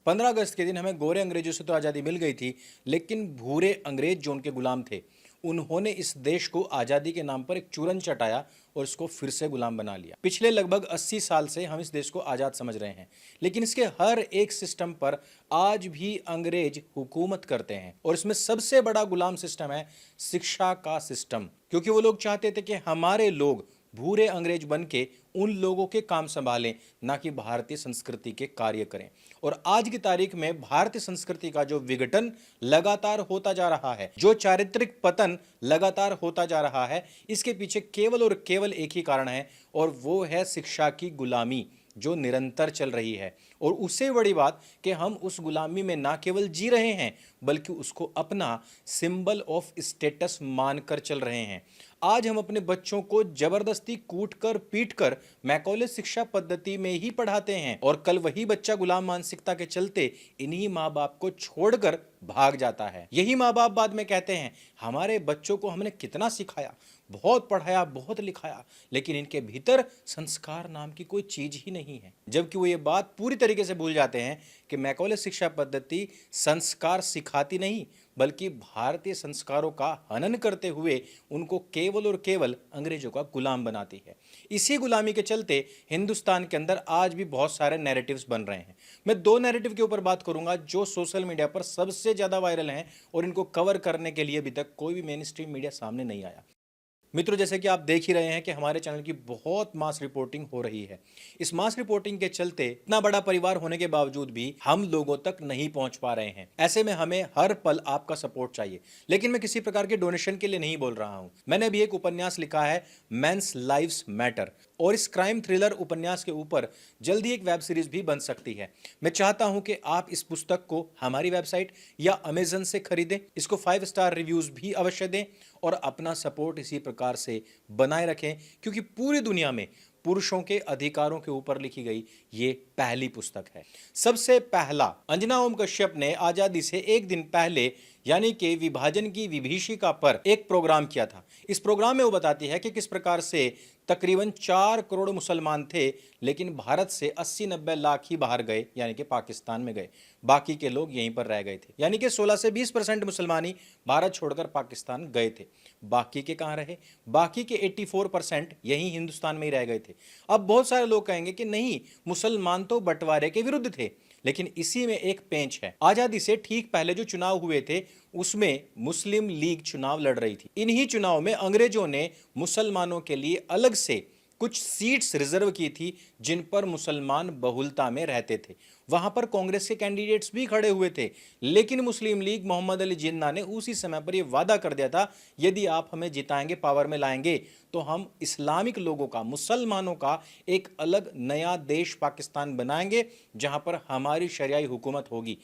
15 अगस्त के दिन हमें गोरे अंग्रेजों से तो आज़ादी मिल गई थी, लेकिन भूरे अंग्रेज जो उनके गुलाम थे, उन्होंने इस देश को आज़ादी के नाम पर एक चूरन चटाया और इसको फिर से गुलाम बना लिया। पिछले लगभग 80 साल से हम इस देश को आज़ाद समझ रहे हैं, लेकिन इसके हर एक सिस्टम पर आज भी अंग्रेज हुकूमत करते हैं और इसमें सबसे बड़ा गुलाम सिस्टम है शिक्षा का सिस्टम, क्योंकि वो लोग चाहते थे कि हमारे लोग भूरे अंग्रेज बन के उन लोगों के काम संभालें, ना कि भारतीय संस्कृति के कार्य करें। और आज की तारीख में भारतीय संस्कृति का जो विघटन लगातार होता जा रहा है, जो चारित्रिक पतन लगातार होता जा रहा है, इसके पीछे केवल और केवल एक ही कारण है और वो है शिक्षा की गुलामी जो निरंतर चल रही है। और उससे बड़ी बात कि हम उस गुलामी में ना केवल जी रहे हैं, बल्कि उसको अपना सिंबल ऑफ स्टेटस मानकर चल रहे हैं। आज हम अपने बच्चों को जबरदस्ती कूट कर पीट कर मैकॉले शिक्षा पद्धति में ही पढ़ाते हैं और कल वही बच्चा गुलाम मानसिकता के चलते इन्हीं माँ बाप को छोड़कर भाग जाता है। यही माँ बाप बाद में कहते हैं, हमारे बच्चों को हमने कितना सिखाया, बहुत पढ़ाया, बहुत लिखाया, लेकिन इनके भीतर संस्कार नाम की कोई चीज ही नहीं है। जबकि वो ये बात पूरी तरीके से भूल जाते हैं कि मैकॉले शिक्षा पद्धति संस्कार सिखाती नहीं, बल्कि भारतीय संस्कारों का हनन करते हुए उनको केवल और केवल अंग्रेजों का गुलाम बनाती है। इसी गुलामी के चलते हिंदुस्तान के अंदर आज भी बहुत सारे नैरेटिव्स बन रहे हैं। मैं दो नैरेटिव के ऊपर बात करूंगा जो सोशल मीडिया पर सबसे ज्यादा वायरल हैं और इनको कवर करने के लिए अभी तक कोई भी मेन स्ट्रीम मीडिया सामने नहीं आया। मित्रों, जैसे कि आप देख ही रहे हैं कि हमारे चैनल की बहुत मास रिपोर्टिंग हो रही है। इस मास रिपोर्टिंग के चलते इतना बड़ा परिवार होने के बावजूद भी हम लोगों तक नहीं पहुंच पा रहे हैं। ऐसे में हमें हर पल आपका सपोर्ट चाहिए, लेकिन मैं किसी प्रकार के डोनेशन के लिए नहीं बोल रहा हूं। मैंने अभी एक उपन्यास लिखा है मेंस लाइव्स मैटर, और इस क्राइम थ्रिलर उपन्यास के ऊपर जल्दी एक वेब सीरीज भी बन सकती है। मैं चाहता हूं कि आप इस पुस्तक को हमारी वेबसाइट या अमेजन से खरीदें, इसको 5 स्टार रिव्यूज भी अवश्य दें और अपना सपोर्ट इसी प्रकार से बनाए रखें, क्योंकि पूरी दुनिया में पुरुषों के अधिकारों के ऊपर लिखी गई ये पहली पुस्तक है। सबसे पहला अंजना ओम कश्यप ने आजादी से एक दिन पहले यानी कि विभाजन की विभीषिका पर एक प्रोग्राम किया था। इस प्रोग्राम में वो बताती है कि किस प्रकार से तकरीबन 4 करोड़ मुसलमान थे, लेकिन भारत से 80-90 लाख ही बाहर गए, यानी कि पाकिस्तान में गए। बाकी के लोग यहीं पर रह गए थे, यानी कि 16 से 20% मुसलमान ही भारत छोड़कर पाकिस्तान गए थे। बाकी के कहाँ रहे? बाकी के 84% यहीं हिंदुस्तान में ही रह गए थे। अब बहुत सारे लोग कहेंगे कि नहीं, मुसलमान तो बंटवारे के विरुद्ध थे, लेकिन इसी में एक पेंच है। आजादी से ठीक पहले जो चुनाव हुए थे उसमें मुस्लिम लीग चुनाव लड़ रही थी। इन्हीं चुनाव में अंग्रेजों ने मुसलमानों के लिए अलग से कुछ सीट्स रिजर्व की थी जिन पर मुसलमान बहुलता में रहते थे। वहां पर कांग्रेस के कैंडिडेट्स भी खड़े हुए थे, लेकिन मुस्लिम लीग मोहम्मद अली जिन्ना ने उसी समय पर यह वादा कर दिया था, यदि आप हमें जिताएंगे, पावर में लाएंगे, तो हम इस्लामिक लोगों का, मुसलमानों का एक अलग नया देश पाकिस्तान बनाएंगे जहां पर हमारी शरियाई हुकूमत होगी।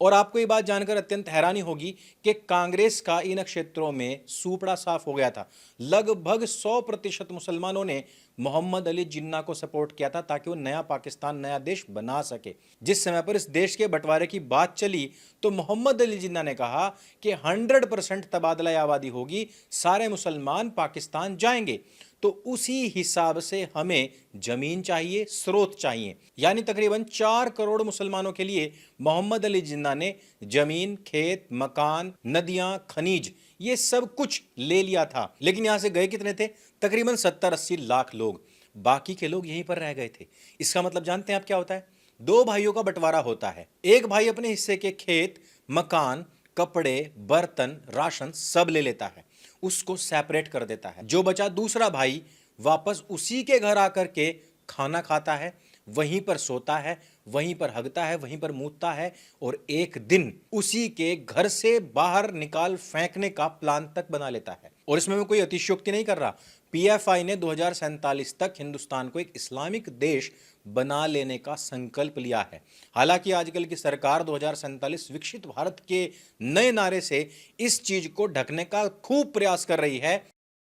और आपको ये बात जानकर अत्यंत हैरानी होगी कि कांग्रेस का इन क्षेत्रों में सूपड़ा साफ हो गया था। लगभग 100% मुसलमानों ने मोहम्मद अली जिन्ना को सपोर्ट किया था ताकि वो नया पाकिस्तान, नया देश बना सके। जिस समय पर इस देश के बंटवारे की बात चली तो मोहम्मद अली जिन्ना ने कहा कि 100% तबादला आबादी होगी, सारे मुसलमान पाकिस्तान जाएंगे। तो उसी हिसाब से हमें जमीन चाहिए, स्रोत चाहिए, यानी तकरीबन 4 करोड़ मुसलमानों के लिए मोहम्मद अली जिन्ना ने जमीन, खेत, मकान, नदियां, खनिज, ये सब कुछ ले लिया था। लेकिन यहां से गए कितने थे? तकरीबन 70-80 लाख लोग। बाकी के लोग यहीं पर रह गए थे। इसका मतलब जानते हैं आप क्या होता है? दो भाइयों का बंटवारा होता है। एक भाई अपने हिस्से के खेत, मकान, कपड़े, बर्तन, राशन सब ले लेता है, उसको सेपरेट कर देता है। जो बचा दूसरा भाई वापस उसी के घर आकर के खाना खाता है, वहीं पर सोता है, वहीं पर हगता है, वहीं पर मूतता है, और एक दिन उसी के घर से बाहर निकाल फेंकने का प्लान तक बना लेता है। और इसमें मैं कोई अतिशयोक्ति नहीं कर रहा। पीएफआई ने 2047 तक हिंदुस्तान को एक इस्लामिक देश बना लेने का संकल्प लिया है। हालांकि आजकल की सरकार 2047 विकसित भारत के नए नारे से इस चीज को ढकने का खूब प्रयास कर रही है।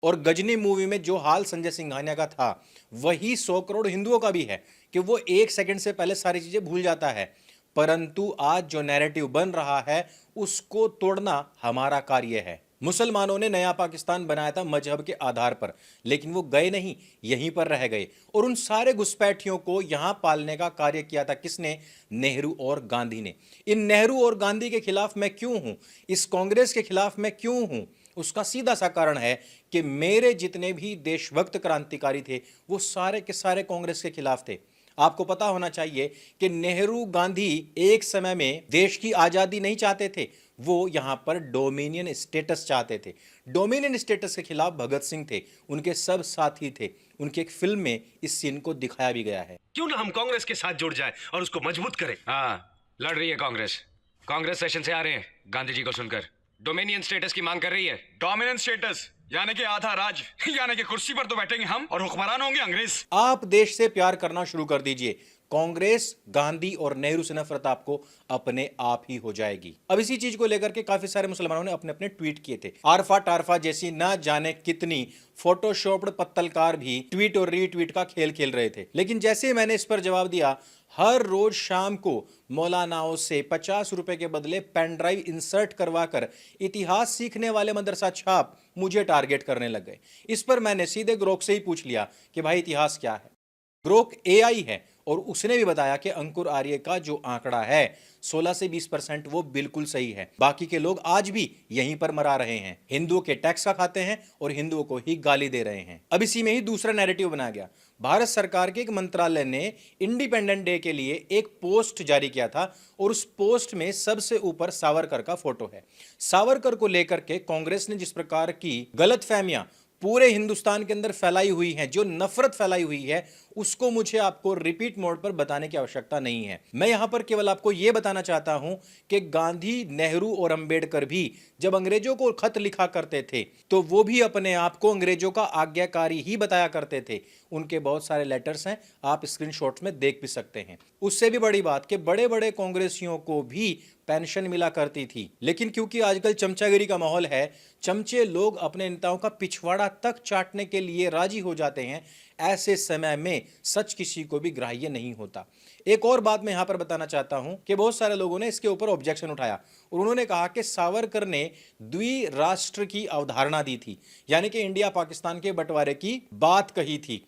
और गजनी मूवी में जो हाल संजय सिंघानिया का था, वही 100 करोड़ हिंदुओं का भी है कि वो 1 सेकंड से पहले सारी चीजें भूल जाता है। परंतु आज जो नैरेटिव बन रहा है उसको तोड़ना हमारा कार्य है। मुसलमानों ने नया पाकिस्तान बनाया था मजहब के आधार पर, लेकिन वो गए नहीं, यहीं पर रह गए। और उन सारे घुसपैठियों को यहां पालने का कार्य किया था किसने? नेहरू और गांधी ने। इन नेहरू और गांधी के खिलाफ मैं क्यों हूं, इस कांग्रेस के खिलाफ मैं क्यों हूं? उसका सीधा सा कारण है कि मेरे जितने भी देशभक्त क्रांतिकारी थे वो सारे के सारे कांग्रेस के खिलाफ थे। आपको पता होना चाहिए कि नेहरू गांधी एक समय में देश की आजादी नहीं चाहते थे, वो यहां पर डोमिनियन स्टेटस चाहते थे। डोमिनियन स्टेटस के खिलाफ भगत सिंह थे, उनके सब साथी थे। उनकी एक फिल्म में इस सीन को दिखाया भी गया है। क्यों ना हम कांग्रेस के साथ जुड़ जाए और उसको मजबूत करें। हाँ, लड़ रही है कांग्रेस। कांग्रेस सेशन से आ रहे हैं गांधी जी को सुनकर। डोमिनियन स्टेटस की मांग कर रही है। डोमिनेंस स्टेटस यानी कि आधा राज, यानी कि कुर्सी पर तो बैठेंगे हम और हुक्मरान होंगे अंग्रेज। आप देश से प्यार करना शुरू कर दीजिए, कांग्रेस, गांधी और नेहरू से नफरत आपको अपने आप ही हो जाएगी। अब इसी चीज को लेकर के काफी सारे मुसलमानों ने अपने अपने ट्वीट किए थे। आरफा टारफा जैसी ना जाने कितनी फोटोशॉप्ड पत्तलकार भी ट्वीट और रीट्वीट का खेल खेल रहे थे। लेकिन जैसे ही मैंने इस पर जवाब दिया, हर रोज शाम को मौलानाओं से 50 रुपए के बदले पेन ड्राइव इंसर्ट करवाकर इतिहास सीखने वाले मदरसा छाप मुझे टारगेट करने लग गए। इस पर मैंने सीधे ग्रोक से ही पूछ लिया कि भाई इतिहास क्या है। ग्रोक एआई है और उसने भी बताया कि अंकुर आर्य का जो आंकड़ा है 16 से 20% वो बिल्कुल सही है। बाकी के लोग आज भी यहीं पर मरा रहे हैं, हिंदुओं के टैक्स का खाते हैं और हिंदुओं को ही गाली दे रहे हैं। अब इसी में ही दूसरा नैरेटिव बनाया गया। भारत सरकार के एक मंत्रालय ने इंडिपेंडेंट डे के लिए एक पोस्ट जारी किया था और उस पोस्ट में सबसे ऊपर सावरकर का फोटो है। सावरकर को लेकर के कांग्रेस ने जिस प्रकार की गलतफहमियां पूरे हिंदुस्तान के अंदर फैलाई हुई है, जो नफरत फैलाई हुई है, उसको मुझे आपको रिपीट मोड पर बताने की आवश्यकता नहीं है। मैं यहां पर केवल आपको यह बताना चाहता हूं कि गांधी, नेहरू और अंबेडकर भी जब अंग्रेजों को खत लिखा करते थे तो वो भी अपने आप को अंग्रेजों का आज्ञाकारी ही बताया करते थे। उनके बहुत सारे लेटर्स हैं, आप स्क्रीनशॉट्स में देख भी सकते हैं। उससे भी बड़ी बात कि बड़े बड़े कांग्रेसियों को भी पेंशन मिला करती थी, लेकिन क्योंकि आजकल चमचागिरी का माहौल है, चमचे लोग अपने नेताओं का पिछवाड़ा तक चाटने के लिए राजी हो जाते हैं। ऐसे समय में सच किसी को भी ग्राह्य नहीं होता। एक और बात मैं यहां पर बताना चाहता हूं कि बहुत सारे लोगों ने इसके ऊपर ऑब्जेक्शन उठाया और उन्होंने कहा कि सावरकर ने द्विराष्ट्र की अवधारणा दी थी, यानी कि इंडिया पाकिस्तान के बंटवारे की बात कही थी।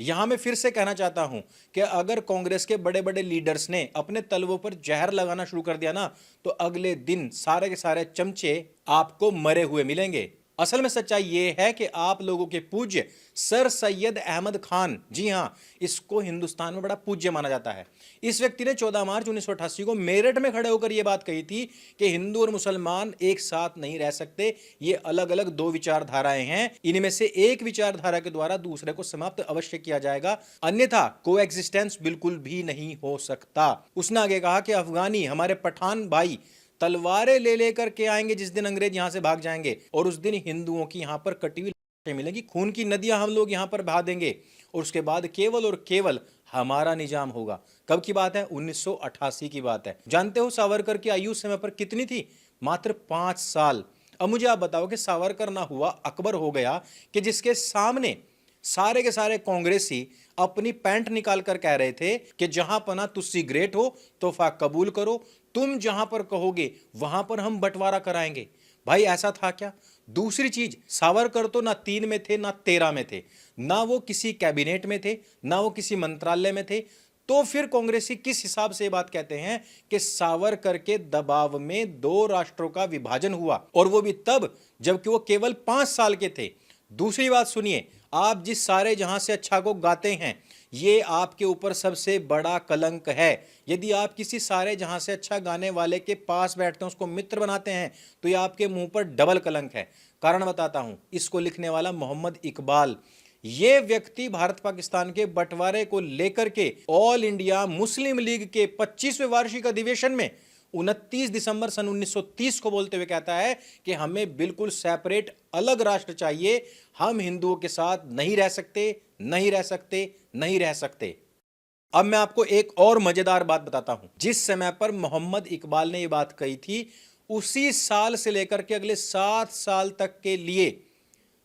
यहां मैं फिर से कहना चाहता हूं कि अगर कांग्रेस के बड़े बड़े लीडर्स ने अपने तलवों पर जहर लगाना शुरू कर दिया ना, तो अगले दिन सारे के सारे चमचे आपको मरे हुए मिलेंगे। असल में सच्चाई यह है कि आप लोगों के पूज्य सर सैयद अहमद खान, जी हां, इसको हिंदुस्तान में बड़ा पूज्य माना जाता है। इस व्यक्ति ने 14 मार्च 1988 को मेरठ में खड़े होकर यह बात कही थी कि हिंदू और मुसलमान एक साथ नहीं रह सकते, ये अलग अलग दो विचारधाराएं हैं, इनमें से एक विचारधारा के द्वारा दूसरे को समाप्त अवश्य किया जाएगा, अन्यथा कोएग्जिस्टेंस बिल्कुल भी नहीं हो सकता। उसने आगे कहा कि अफगानी, हमारे पठान भाई तलवारें ले लेकर के आएंगे जिस दिन अंग्रेज यहां से भाग जाएंगे, और उस दिन हिंदुओं की यहां पर कटी हुई लाशें मिलेंगी, खून की नदियां हम लोग यहां पर बहा देंगे और उसके बाद केवल और केवल हमारा निजाम होगा। कब की बात है? 1988 की बात है। जानते हो सावरकर की आयु समय पर कितनी थी? मात्र 5 साल। अब मुझे आप बताओ कि सावरकर ना हुआ अकबर हो गया कि जिसके सामने सारे के सारे कांग्रेसी अपनी पैंट निकाल कर कह रहे थे कि जहां पना तुस्सी ग्रेट हो, तोहफा कबूल करो, तुम जहां पर कहोगे वहां पर हम बंटवारा कराएंगे। भाई ऐसा था क्या? दूसरी चीज, सावरकर तो ना 3 में थे ना 13 में थे, ना वो किसी कैबिनेट में थे, ना वो किसी मंत्रालय में थे। तो फिर कांग्रेसी किस हिसाब से बात कहते हैं कि सावरकर के दबाव में 2 राष्ट्रों का विभाजन हुआ, और वो भी तब जबकि वो केवल 5 साल के थे। दूसरी बात सुनिए, आप जिस सारे जहां से अच्छा को गाते हैं, ये आपके ऊपर सबसे बड़ा कलंक है। यदि आप किसी सारे जहां से अच्छा गाने वाले के पास बैठते हैं, उसको मित्र बनाते हैं, तो ये आपके मुंह पर डबल कलंक है। कारण बताता हूं, इसको लिखने वाला मोहम्मद इकबाल, ये व्यक्ति भारत पाकिस्तान के बंटवारे को लेकर के ऑल इंडिया मुस्लिम लीग के 25वें वार्षिक अधिवेशन में 29 दिसंबर सन 1930 को बोलते हुए कहता है कि हमें बिल्कुल सेपरेट अलग राष्ट्र चाहिए, हम हिंदुओं के साथ नहीं रह सकते, नहीं रह सकते, नहीं रह सकते। अब मैं आपको एक और मजेदार बात बताता हूं। जिस समय पर मोहम्मद इकबाल ने यह बात कही थी, उसी साल से लेकर के अगले 7 साल तक के लिए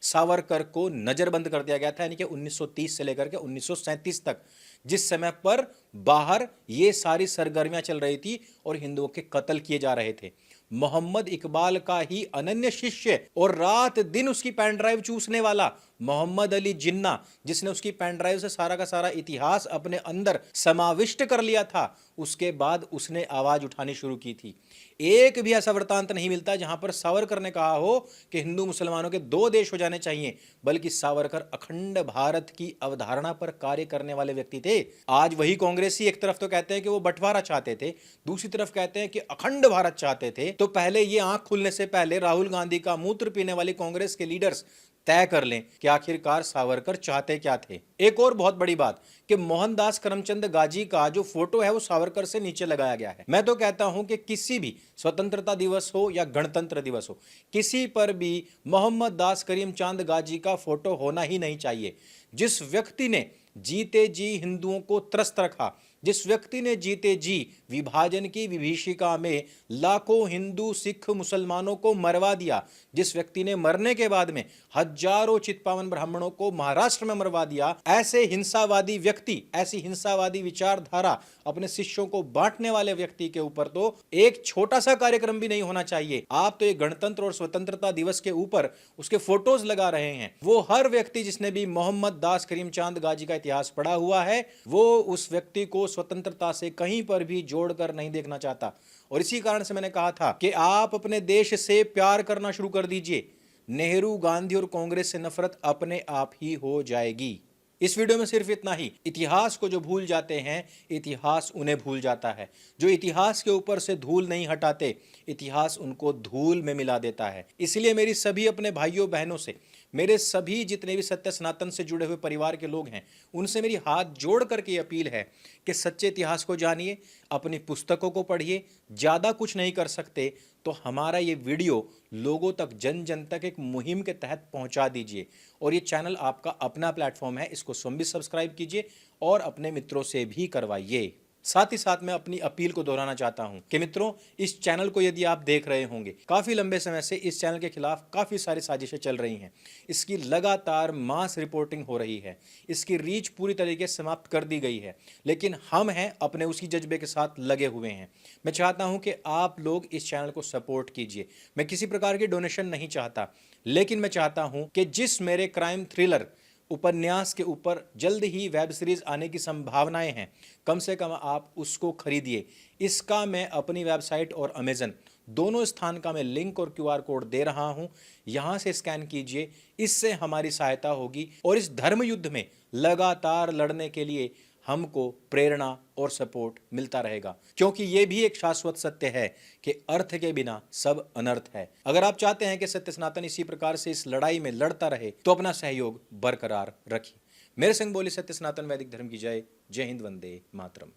सावरकर को नजरबंद कर दिया गया था, यानी कि 1930 से लेकर के 1937 तक, जिस समय पर बाहर ये सारी सरगर्मियां चल रही थी और हिंदुओं के कत्ल किए जा रहे थे। मोहम्मद इकबाल का ही अनन्य शिष्य और रात दिन उसकी पेन ड्राइव चूसने वाला मोहम्मद अली जिन्ना, जिसने उसकी पेन ड्राइव से सारा का सारा इतिहास अपने अंदर समाविष्ट कर लिया था, उसके बाद उसने आवाज उठानी शुरू की थी। एक भी ऐसा वृतांत नहीं मिलता जहां पर सावरकर ने कहा हो कि हिंदू मुसलमानों के दो देश हो जाने चाहिए, बल्कि सावरकर अखंड भारत की अवधारणा पर कार्य करने वाले व्यक्ति थे। आज वही कांग्रेसी एक तरफ तो कहते हैं कि वो बंटवारा चाहते थे, दूसरी तरफ कहते हैं कि अखंड भारत चाहते थे। तो पहले ये आंख खुलने से पहले राहुल गांधी का मूत्र पीने वाली कांग्रेस के लीडर्स तय कर लें कि आखिरकार सावरकर चाहते क्या थे। एक और बहुत बड़ी बात कि मोहनदास करमचंद गाजी का जो फोटो है वो सावरकर से नीचे लगाया गया है। मैं तो कहता हूं कि किसी भी स्वतंत्रता दिवस हो या गणतंत्र दिवस हो, किसी पर भी मोहम्मद दास करीमचंद गाजी का फोटो होना ही नहीं चाहिए। जिस व्यक्ति ने जीते जी हिंदुओं को त्रस्त रखा, जिस व्यक्ति ने जीते जी विभाजन की विभीषिका में लाखों हिंदू सिख मुसलमानों को मरवा दिया, जिस व्यक्ति ने मरने के बाद में हजारों चित्पावन ब्राह्मणों को महाराष्ट्र में मरवा दिया, ऐसे हिंसावादी व्यक्ति, ऐसी हिंसावादी विचारधारा अपने शिष्यों को बांटने वाले व्यक्ति के ऊपर तो एक छोटा सा कार्यक्रम भी नहीं होना चाहिए। आप तो ये गणतंत्र और स्वतंत्रता दिवस के ऊपर उसके फोटोज लगा रहे हैं। वो हर व्यक्ति जिसने भी मोहम्मद दास करीमचंद गाजी का इतिहास पढ़ा हुआ है, वो उस व्यक्ति को स्वतंत्रता से कहीं पर भी जोड़कर नहीं देखना चाहता। और इसी कारण से मैंने कहा था कि आप अपने देश से प्यार करना शुरू कर दीजिए। नेहरू, गांधी और कांग्रेस से नफरत अपने आप ही हो जाएगी। इस वीडियो में सिर्फ इतना ही। इतिहास को जो भूल जाते हैं, इतिहास उन्हें भूल जाता है। जो इतिहास के ऊपर से धूल नहीं हटाते, इतिहास उनको धूल में मिला देता है। इसलिए मेरी सभी अपने भाइयों बहनों से, मेरे सभी जितने भी सत्य सनातन से जुड़े हुए परिवार के लोग हैं, उनसे मेरी हाथ जोड़ करके ये अपील है कि सच्चे इतिहास को जानिए, अपनी पुस्तकों को पढ़िए। ज़्यादा कुछ नहीं कर सकते तो हमारा ये वीडियो लोगों तक, जन जन तक एक मुहिम के तहत पहुंचा दीजिए। और ये चैनल आपका अपना प्लेटफॉर्म है, इसको स्वयं भी सब्सक्राइब कीजिए और अपने मित्रों से भी करवाइए। साथ ही साथ मैं अपनी अपील को दोहराना चाहता हूं कि मित्रों, इस चैनल को यदि आप देख रहे होंगे, काफ़ी लंबे समय से इस चैनल के खिलाफ काफ़ी सारी साजिशें चल रही हैं। इसकी लगातार मास रिपोर्टिंग हो रही है, इसकी रीच पूरी तरीके से समाप्त कर दी गई है, लेकिन हम हैं अपने उसी जज्बे के साथ लगे हुए हैं। मैं चाहता हूँ कि आप लोग इस चैनल को सपोर्ट कीजिए। मैं किसी प्रकार की डोनेशन नहीं चाहता, लेकिन मैं चाहता हूँ कि जिस मेरे क्राइम थ्रिलर उपन्यास के ऊपर जल्द ही वेब सीरीज आने की संभावनाएं हैं, कम से कम आप उसको खरीदिए। इसका मैं अपनी वेबसाइट और अमेजन दोनों स्थान का मैं लिंक और क्यूआर कोड दे रहा हूं, यहां से स्कैन कीजिए। इससे हमारी सहायता होगी और इस धर्म युद्ध में लगातार लड़ने के लिए हमको प्रेरणा और सपोर्ट मिलता रहेगा, क्योंकि ये भी एक शाश्वत सत्य है कि अर्थ के बिना सब अनर्थ है। अगर आप चाहते हैं कि सत्य सनातन इसी प्रकार से इस लड़ाई में लड़ता रहे, तो अपना सहयोग बरकरार रखिए। मेरे संग बोली सत्य सनातन वैदिक धर्म की जय। जय हिंद, वंदे मातरम।